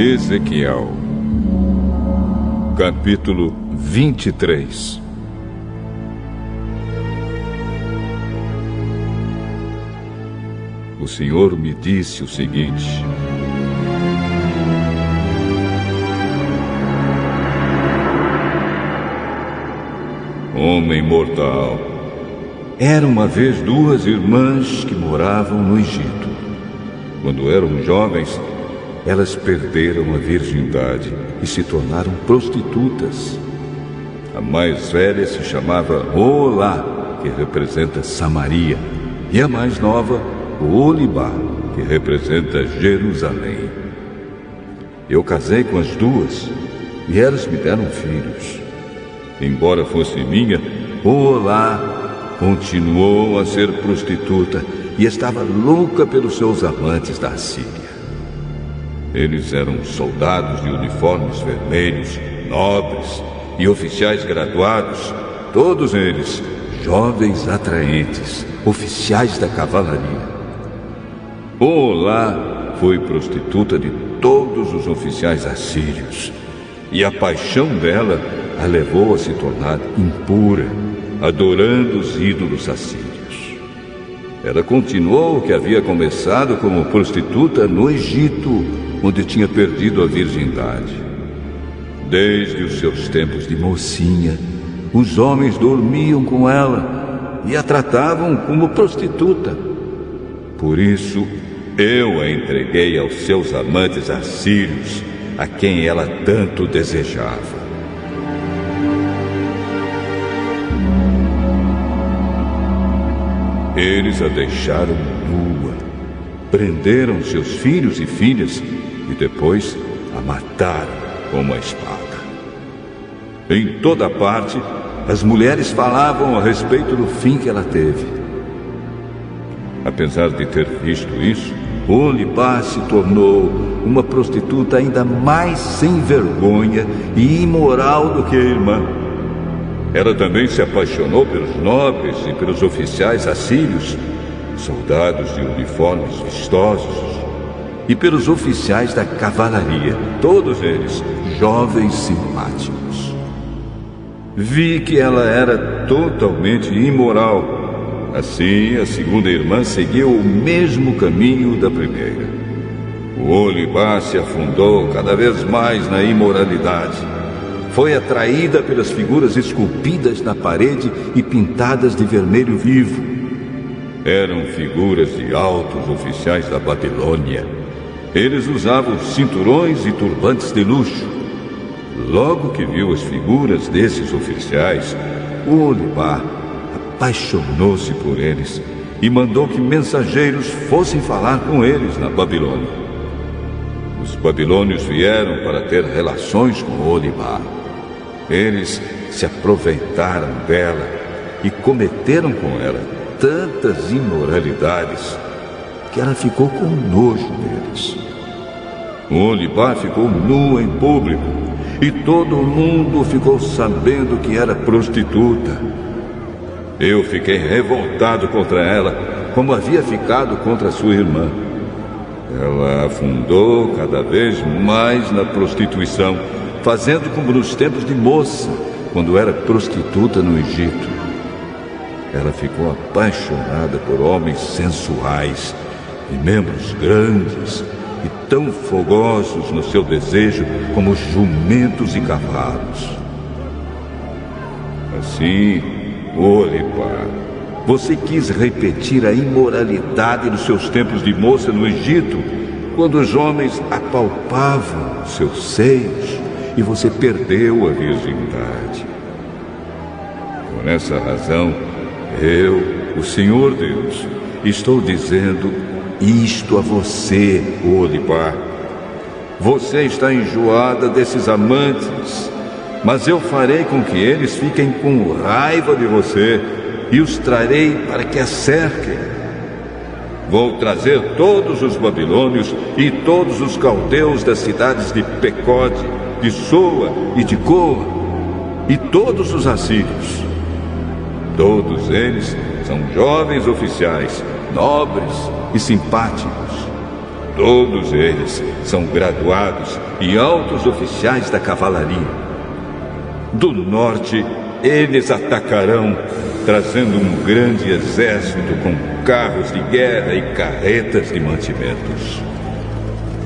Ezequiel, capítulo 23. O Senhor me disse o seguinte: homem mortal, era uma vez duas irmãs que moravam no Egito. Quando eram jovens, elas perderam a virgindade e se tornaram prostitutas. A mais velha se chamava Olá, que representa Samaria, e a mais nova, Olibá, que representa Jerusalém. Eu casei com as duas e elas me deram filhos. Embora fosse minha, Olá continuou a ser prostituta e estava louca pelos seus amantes da Síria. Eles eram soldados de uniformes vermelhos, nobres e oficiais graduados, todos eles jovens atraentes, oficiais da cavalaria. Olá foi prostituta de todos os oficiais assírios, e a paixão dela a levou a se tornar impura, adorando os ídolos assírios. Ela continuou o que havia começado como prostituta no Egito, onde tinha perdido a virgindade. Desde os seus tempos de mocinha, os homens dormiam com ela e a tratavam como prostituta. Por isso, eu a entreguei aos seus amantes assírios, a quem ela tanto desejava. Eles a deixaram nua, prenderam seus filhos e filhas e depois a mataram com uma espada. Em toda parte, as mulheres falavam a respeito do fim que ela teve. Apesar de ter visto isso, Olibá se tornou uma prostituta ainda mais sem vergonha e imoral do que a irmã. Ela também se apaixonou pelos nobres e pelos oficiais assírios, soldados de uniformes vistosos, e pelos oficiais da cavalaria, todos eles jovens simpáticos. Vi que ela era totalmente imoral. Assim, a segunda irmã seguiu o mesmo caminho da primeira. O Olibá se afundou cada vez mais na imoralidade. Foi atraída pelas figuras esculpidas na parede e pintadas de vermelho vivo. Eram figuras de altos oficiais da Babilônia. Eles usavam cinturões e turbantes de luxo. Logo que viu as figuras desses oficiais, o Olibá apaixonou-se por eles e mandou que mensageiros fossem falar com eles na Babilônia. Os babilônios vieram para ter relações com Olibá. Eles se aproveitaram dela e cometeram com ela tantas imoralidades que ela ficou com nojo deles. Olibá ficou nua em público e todo mundo ficou sabendo que era prostituta. Eu fiquei revoltado contra ela, como havia ficado contra sua irmã. Ela afundou cada vez mais na prostituição, fazendo como nos tempos de moça, quando era prostituta no Egito. Ela ficou apaixonada por homens sensuais e membros grandes e tão fogosos no seu desejo como jumentos e cavalos. Assim, Olibá, você quis repetir a imoralidade dos seus tempos de moça no Egito, quando os homens apalpavam seus seios e você perdeu a virgindade. Por essa razão, eu, o Senhor Deus, estou dizendo isto a você, Olibá. Você está enjoada desses amantes, mas eu farei com que eles fiquem com raiva de você e os trarei para que a cerquem. Vou trazer todos os babilônios e todos os caldeus das cidades de Pecode, de Soa e de Coa, e todos os assírios. Todos eles são jovens oficiais, nobres e simpáticos. Todos eles são graduados e altos oficiais da cavalaria. Do norte, eles atacarão, trazendo um grande exército com carros de guerra e carretas de mantimentos.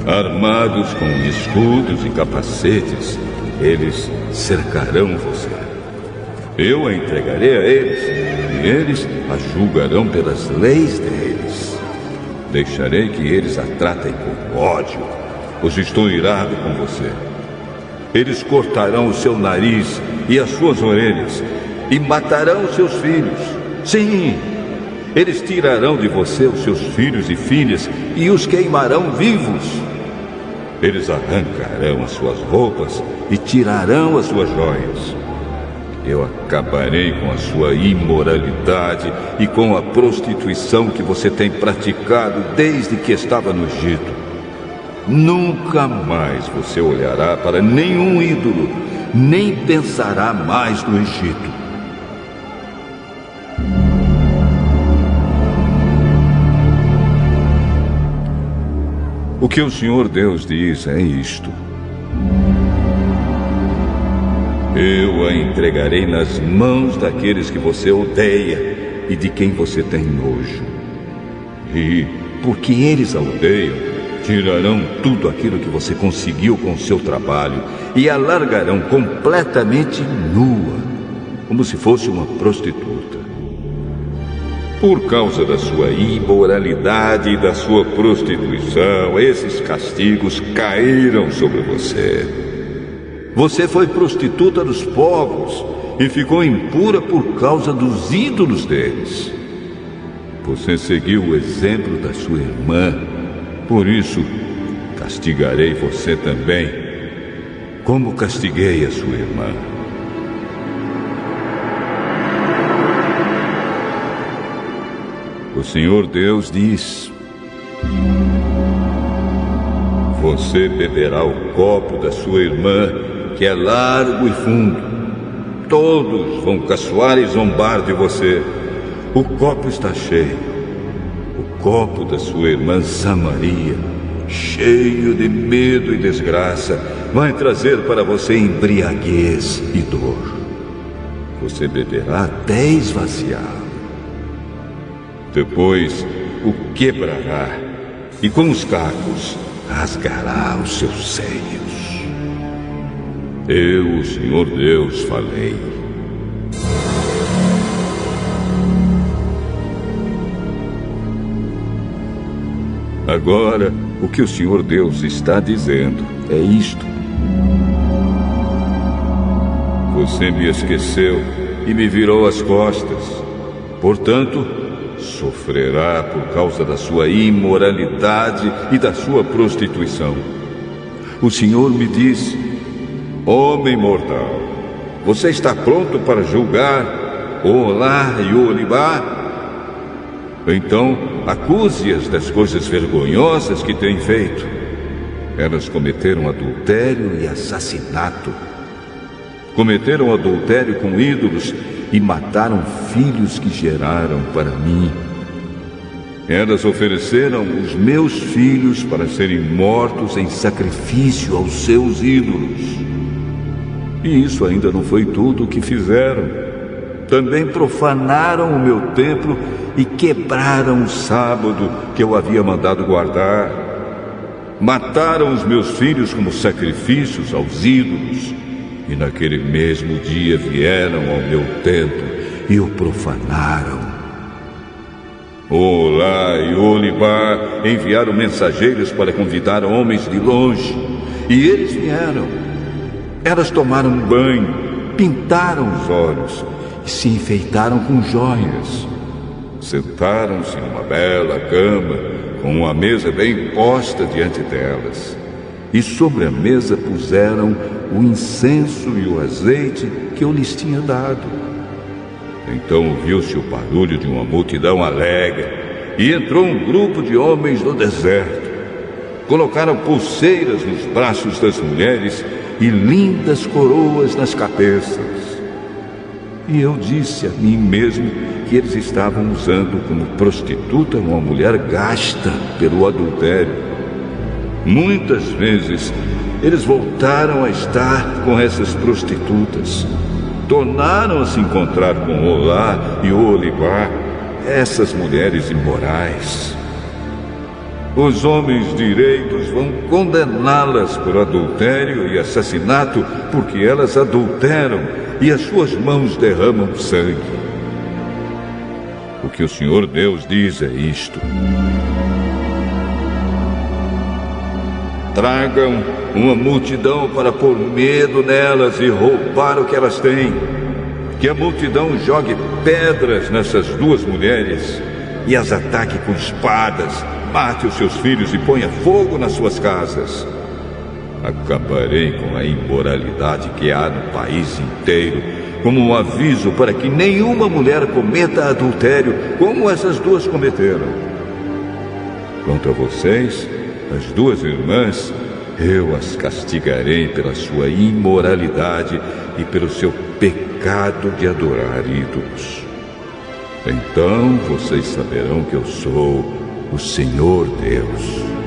Armados com escudos e capacetes, eles cercarão você. Eu a entregarei a eles, e eles a julgarão pelas leis deles. Deixarei que eles a tratem com ódio, pois estou irado com você. Eles cortarão o seu nariz e as suas orelhas, e matarão os seus filhos. Sim, eles tirarão de você os seus filhos e filhas e os queimarão vivos. Eles arrancarão as suas roupas e tirarão as suas joias. Eu acabarei com a sua imoralidade e com a prostituição que você tem praticado desde que estava no Egito. Nunca mais você olhará para nenhum ídolo, nem pensará mais no Egito. O que o Senhor Deus diz é isto: eu a entregarei nas mãos daqueles que você odeia e de quem você tem nojo. E, porque eles a odeiam, tirarão tudo aquilo que você conseguiu com o seu trabalho e a largarão completamente nua, como se fosse uma prostituta. Por causa da sua imoralidade e da sua prostituição, esses castigos caíram sobre você. Você foi prostituta dos povos e ficou impura por causa dos ídolos deles. Você seguiu o exemplo da sua irmã, por isso castigarei você também, como castiguei a sua irmã. O Senhor Deus diz: você beberá o copo da sua irmã, que é largo e fundo. Todos vão caçoar e zombar de você. O copo está cheio. O copo da sua irmã Samaria, cheio de medo e desgraça, vai trazer para você embriaguez e dor. Você beberá até esvaziar. Depois o quebrará e com os cacos rasgará os seus seios. Eu, o Senhor Deus, falei. Agora, o que o Senhor Deus está dizendo é isto: você me esqueceu e me virou as costas. Portanto, sofrerá por causa da sua imoralidade e da sua prostituição. O Senhor me disse: homem mortal, você está pronto para julgar Oholá e Oholibá? Então, acuse-as das coisas vergonhosas que têm feito. Elas cometeram adultério e assassinato. Cometeram adultério com ídolos e mataram filhos que geraram para mim. Elas ofereceram os meus filhos para serem mortos em sacrifício aos seus ídolos. E isso ainda não foi tudo o que fizeram. Também profanaram o meu templo e quebraram o sábado que eu havia mandado guardar. Mataram os meus filhos como sacrifícios aos ídolos. E naquele mesmo dia vieram ao meu templo e o profanaram. Oholá e Oholibá enviaram mensageiros para convidar homens de longe. E eles vieram. Elas tomaram um banho, pintaram os olhos e se enfeitaram com joias. Sentaram-se numa bela cama, com uma mesa bem posta diante delas. E sobre a mesa puseram o incenso e o azeite que eu lhes tinha dado. Então ouviu-se o barulho de uma multidão alegre, e entrou um grupo de homens do deserto. Colocaram pulseiras nos braços das mulheres e lindas coroas nas cabeças. E eu disse a mim mesmo que eles estavam usando como prostituta uma mulher gasta pelo adultério. Muitas vezes, eles voltaram a estar com essas prostitutas. Tornaram a se encontrar com Olá e Olibá, essas mulheres imorais. Os homens direitos vão condená-las por adultério e assassinato, porque elas adulteram e as suas mãos derramam sangue. O que o Senhor Deus diz é isto: tragam uma multidão para pôr medo nelas e roubar o que elas têm. Que a multidão jogue pedras nessas duas mulheres e as ataque com espadas, mate os seus filhos e ponha fogo nas suas casas. Acabarei com a imoralidade que há no país inteiro, como um aviso para que nenhuma mulher cometa adultério, como essas duas cometeram. Quanto a vocês, as duas irmãs, eu as castigarei pela sua imoralidade e pelo seu pecado de adorar ídolos. Então vocês saberão que eu sou o Senhor Deus.